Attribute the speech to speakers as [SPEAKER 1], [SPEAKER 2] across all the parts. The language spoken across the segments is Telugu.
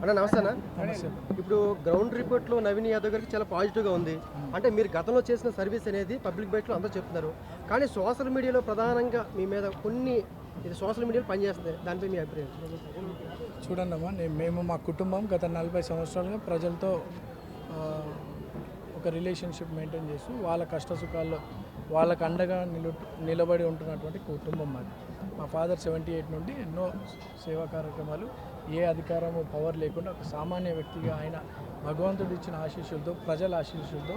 [SPEAKER 1] అన్న నమస్తే అన్న.
[SPEAKER 2] నమస్తే.
[SPEAKER 1] ఇప్పుడు గ్రౌండ్ రిపోర్ట్లో నవీన్ యాదవ్ గారికి చాలా పాజిటివ్గా ఉంది. అంటే మీరు గతంలో చేసిన సర్వీస్ అనేది పబ్లిక్ బయటలో అందరూ చెప్తున్నారు. కానీ సోషల్ మీడియాలో ప్రధానంగా మీ మీద కొన్ని ఇది సోషల్ మీడియాలో పనిచేస్తుంది. దానిపై మీ అభిప్రాయం?
[SPEAKER 2] చూడండి అమ్మా, మేము మా కుటుంబం గత 40 సంవత్సరాలుగా ప్రజలతో ఒక రిలేషన్షిప్ మెయింటైన్ చేస్తూ వాళ్ళ కష్టసుఖాల్లో వాళ్ళకు అండగా నిలబడి ఉంటున్నటువంటి కుటుంబం మాది. మా ఫాదర్ 78 నుండి ఎన్నో సేవా కార్యక్రమాలు, ఏ అధికారము పవర్ లేకుండా ఒక సామాన్య వ్యక్తిగా ఆయన భగవంతుడు ఇచ్చిన ఆశీస్సులతో, ప్రజల ఆశీస్సులతో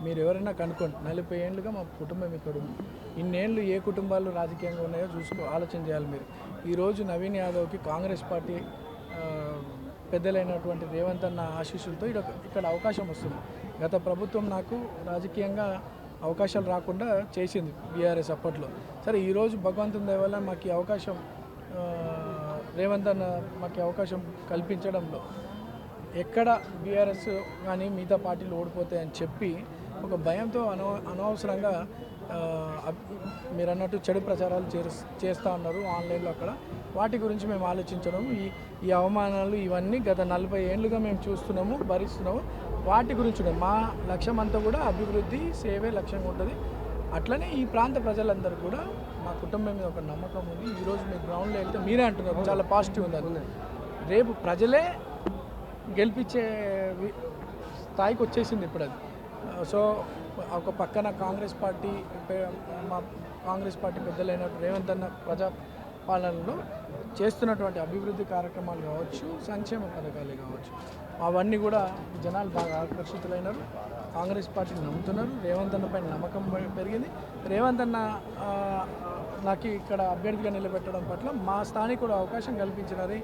[SPEAKER 2] మీరు ఎవరైనా కనుక్కోండి, 40 ఏళ్ళుగా మా కుటుంబం ఇక్కడ ఉంది. ఇన్నేళ్ళు ఏ కుటుంబాలు రాజకీయంగా ఉన్నాయో ఆలోచన చేయాలి మీరు. ఈరోజు నవీన్ యాదవ్కి కాంగ్రెస్ పార్టీ పెద్దలైనటువంటి రేవంత్ అన్న ఆశీస్సులతో ఇక్కడ అవకాశం వస్తుంది. గత ప్రభుత్వం నాకు రాజకీయంగా అవకాశాలు రాకుండా చేసింది బీఆర్ఎస్ అప్పట్లో. సరే, ఈరోజు భగవంతుని దయ వల్ల మాకు ఈ అవకాశం, రేవంత్ అన్న మాకు అవకాశం కల్పించడంలో ఎక్కడ బీఆర్ఎస్ కానీ మిగతా పార్టీలు ఓడిపోతాయని చెప్పి ఒక భయంతో అనవసరంగా మీరు అన్నట్టు చెడు ప్రచారాలు చేస్తూ ఉన్నారు ఆన్లైన్లో. అక్కడ వాటి గురించి మేము ఆలోచించడం, ఈ అవమానాలు ఇవన్నీ గత 40 ఏళ్ళుగా మేము చూస్తున్నాము, భరిస్తున్నాము. వాటి గురించి మా లక్ష్యం అంతా కూడా అభివృద్ధి, సేవే లక్ష్యంగా ఉంటుంది. అట్లనే ఈ ప్రాంత ప్రజలందరూ కూడా మా కుటుంబం మీద ఒక నమ్మకం ఉంది. ఈరోజు మీరు గ్రౌండ్లో వెళ్తే మీరే అంటున్నారు చాలా పాజిటివ్ ఉంది అది. రేపు ప్రజలే గెలిపించే స్థాయికి వచ్చేసింది ఇప్పుడు అది. సో ఒక పక్కన మా కాంగ్రెస్ పార్టీ పెద్దలైన రేవంత్ అన్న ప్రజాపాలనలో చేస్తున్నటువంటి అభివృద్ధి కార్యక్రమాలు కావచ్చు, సంక్షేమ పథకాలు కావచ్చు, అవన్నీ కూడా జనాలు బాగా ఆకర్షితులైనారు. కాంగ్రెస్ పార్టీని నమ్ముతున్నారు. రేవంత్ అన్న పైన నమ్మకం పెరిగింది. రేవంత్ అన్న నాకు ఇక్కడ అభ్యర్థిగా నిలబెట్టడం పట్ల మా స్థానికుడు అవకాశం కల్పించినది.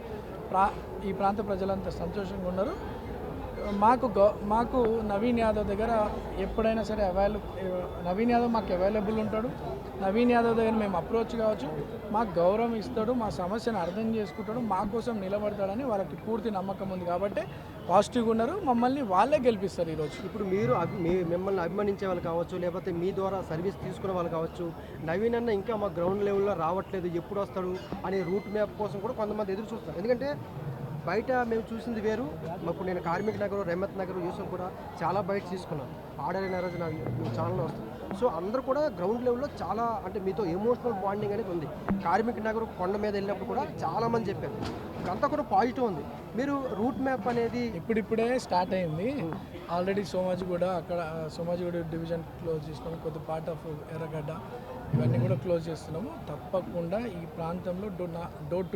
[SPEAKER 2] ఈ ప్రాంత ప్రజలంతా సంతోషంగా ఉన్నారు. మాకు నవీన్ యాదవ్ దగ్గర ఎప్పుడైనా సరే నవీన్ యాదవ్ మాకు అవైలబుల్ ఉంటాడు. నవీన్ యాదవ్ దగ్గర మేము అప్రోచ్ కావచ్చు, మాకు గౌరవం ఇస్తాడు, మా సమస్యను అర్థం చేసుకుంటాడు, మా కోసం నిలబడతాడని వాళ్ళకి పూర్తి నమ్మకం ఉంది. కాబట్టి పాజిటివ్గా ఉన్నారు. మమ్మల్ని వాళ్ళే గెలిపిస్తారు ఈరోజు.
[SPEAKER 1] ఇప్పుడు మీరు మిమ్మల్ని అభిమానించే వాళ్ళు కావచ్చు, లేకపోతే మీ ద్వారా సర్వీస్ తీసుకునే వాళ్ళు కావచ్చు, నవీన్ అన్న ఇంకా మా గ్రౌండ్ లెవెల్లో రావట్లేదు, ఎప్పుడు వస్తాడు అనే రూట్ మ్యాప్ కోసం కూడా కొంతమంది ఎదురు చూస్తారు. ఎందుకంటే బయట మేము చూసింది వేరు. ఇప్పుడు నేను కార్మిక్ నగర్, రెహమత్ నగర్, యూసఫ్ కూడా చాలా బయట తీసుకున్నాను. ఆర్డర్ రోజు నా ఛానల్లో వస్తుంది. సో అందరూ కూడా గ్రౌండ్ లెవెల్లో చాలా, అంటే మీతో ఎమోషనల్ బాండింగ్ అనేది ఉంది. కార్మిక్ నగర్ కొండ మీద వెళ్ళినప్పుడు కూడా చాలామంది చెప్పారు. ఇదంతా కూడా పాజిటివ్ ఉంది. మీరు రూట్ మ్యాప్ అనేది
[SPEAKER 2] ఇప్పుడిప్పుడే స్టార్ట్ అయింది. ఆల్రెడీ సోమాజిగూడ డివిజన్ క్లోజ్ చేసుకొని కొద్ది పార్ట్ ఆఫ్ ఎర్రగడ్డ ఇవన్నీ కూడా క్లోజ్ చేస్తున్నాము. తప్పకుండా ఈ ప్రాంతంలో డోర్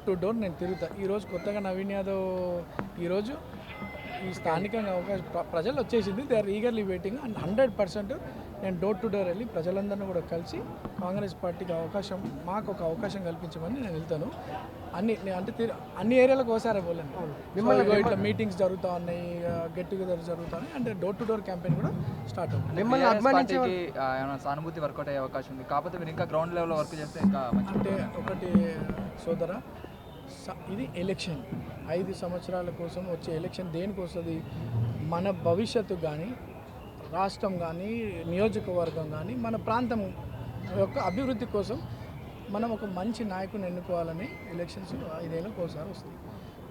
[SPEAKER 2] టు డోర్ నేను తిరుగుతా. ఈరోజు కొత్తగా నవీన్ యాదవ్ ఈరోజు ఈ స్థానికంగా అవకాశం ప్రజలు వచ్చేసింది. They are eagerly waiting. And 100% నేను డోర్ టు డోర్ వెళ్ళి ప్రజలందరినీ కూడా కలిసి కాంగ్రెస్ పార్టీకి మాకు ఒక అవకాశం కల్పించమని నేను వెళ్తాను. అన్ని ఏరియాలకు ఒకసారి పోలేను. మిమ్మల్ని ఇట్లా మీటింగ్స్ జరుగుతూ ఉన్నాయి, గెట్ టుగెదర్ జరుగుతున్నాయి. అంటే డోర్ టు డోర్ క్యాంపెయిన్ కూడా స్టార్ట్ అవుతుంది.
[SPEAKER 3] మిమ్మల్ని అభిమానించి సానుభూతి వర్కౌట్ అయ్యే అవకాశం ఉంది. కాకపోతే మీరు ఇంకా గ్రౌండ్ లెవెల్లో వర్క్ చేస్తే ఇంకా
[SPEAKER 2] అంటే ఒకటి సోదర, ఇది ఎలక్షన్ 5 సంవత్సరాల కోసం వచ్చే ఎలక్షన్ దేనికి వస్తుంది? మన భవిష్యత్తు కానీ, రాష్ట్రం కానీ, నియోజకవర్గం కానీ, మన ప్రాంతం యొక్క అభివృద్ధి కోసం మనం ఒక మంచి నాయకుని ఎన్నుకోవాలని ఎలక్షన్స్ 5 ఏళ్ళకు ఒకసారి వస్తాయి.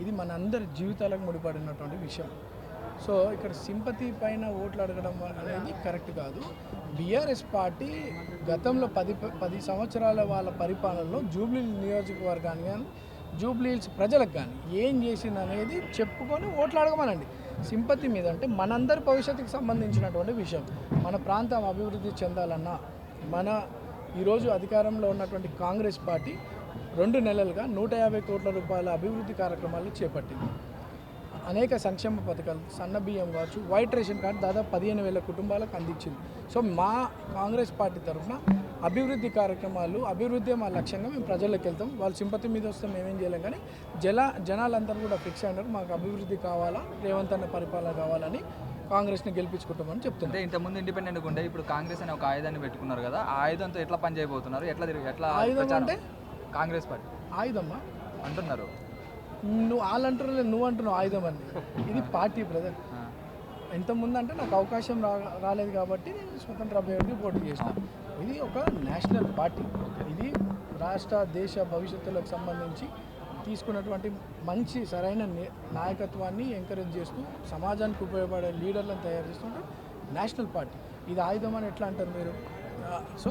[SPEAKER 2] ఇది మన అందరి జీవితాలకు ముడిపడినటువంటి విషయం. సో ఇక్కడ సింపతి పైన ఓట్లు అడగడం అనేది కరెక్ట్ కాదు. బీఆర్ఎస్ పార్టీ గతంలో 10 సంవత్సరాల వాళ్ళ పరిపాలనలో జూబ్లీ నియోజకవర్గాన్ని కానీ, జూబ్లీ హిల్స్ ప్రజలకు కానీ ఏం చేసింది అనేది చెప్పుకొని ఓట్లు అడగమనండి. సింపతి మీద అంటే మనందరి భవిష్యత్తుకు సంబంధించినటువంటి విషయం. మన ప్రాంతం అభివృద్ధి చెందాలన్నా, ఈరోజు అధికారంలో ఉన్నటువంటి కాంగ్రెస్ పార్టీ 2 నెలలుగా 150 కోట్ల రూపాయల అభివృద్ధి కార్యక్రమాలు చేపట్టింది. అనేక సంక్షేమ పథకాలు, సన్న బియ్యం కావచ్చు, వైట్ రేషన్ కార్డు దాదాపు 15,000 కుటుంబాలకు అందించింది. సో మా కాంగ్రెస్ పార్టీ తరఫున అభివృద్ధి కార్యక్రమాలు, అభివృద్ధి మా లక్ష్యంగా మేము ప్రజల్లోకి వెళ్తాం. వాళ్ళ సింపతి మీద వస్తే మేమేం చేయలేం. కానీ జనాలందరూ కూడా ఫిక్స్ అయినారు, మాకు అభివృద్ధి కావాలా, రేవంత్ అన్న పరిపాలన కావాలని కాంగ్రెస్ని గెలిపించుకుంటామని చెప్తున్నారు.
[SPEAKER 3] అంటే ఇంతకుముందు ఇండిపెండెంట్ ఉండే, ఇప్పుడు కాంగ్రెస్ అనే ఒక ఆయుధాన్ని పెట్టుకున్నారు కదా, ఆ ఆయుధంతో ఎట్లా పని చేయబోతున్నారు? ఎట్లా
[SPEAKER 2] ఆయుధం అంటే
[SPEAKER 3] కాంగ్రెస్ పార్టీ
[SPEAKER 2] ఆయుధమ్మా
[SPEAKER 3] అంటున్నారు.
[SPEAKER 2] వాళ్ళు అంటున్నారు, నువ్వు అంటున్నావు ఆయుధం అని. ఇది పార్టీ బ్రదర్. ఎంతమంది అంటే నాకు అవకాశం రాలేదు కాబట్టి నేను స్వతంత్ర అభ్యర్థి పోటీ చేస్తాను. ఇది ఒక నేషనల్ పార్టీ. ఇది రాష్ట్ర దేశ భవిష్యత్తులకు సంబంధించి తీసుకున్నటువంటి మంచి సరైన నాయకత్వాన్ని ఎంకరేజ్ చేస్తూ సమాజానికి ఉపయోగపడే లీడర్లను తయారు చేస్తుంటే నేషనల్ పార్టీ ఇది ఆయుధం అని ఎట్లా అంటారు మీరు? సో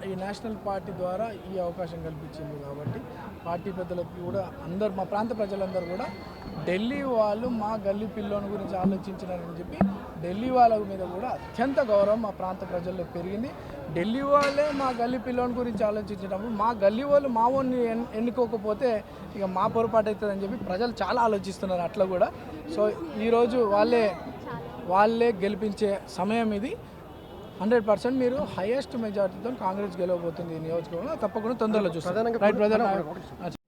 [SPEAKER 2] ఈ నేషనల్ పార్టీ ద్వారా ఈ అవకాశం కల్పించింది కాబట్టి పార్టీ పెద్దలకు కూడా అందరు మా ప్రాంత ప్రజలందరూ కూడా ఢిల్లీ వాళ్ళు మా గల్లీ పిల్లోని గురించి ఆలోచించినారని చెప్పి ఢిల్లీ వాళ్ళ మీద కూడా అత్యంత గౌరవం మా ప్రాంత ప్రజల్లో పెరిగింది. ఢిల్లీ వాళ్ళే మా గల్లీ పిల్లోని గురించి ఆలోచించినప్పుడు మా గల్లీ వాళ్ళు మా ఓన్ని ఎన్నుకోకపోతే ఇక మా పొరపాటు అవుతుందని చెప్పి ప్రజలు చాలా ఆలోచిస్తున్నారు అట్లా కూడా. సో ఈరోజు వాళ్ళే గెలిపించే సమయం ఇది. 100% మీరు హైయెస్ట్ మెజార్టీతో కాంగ్రెస్ గెలవబోతుంది ఈ నియోజకవర్గంలో. తప్పకుండా తొందరలో చూస్తారు.
[SPEAKER 1] ప్రధానంగా
[SPEAKER 2] రైట్ బ్రదర్.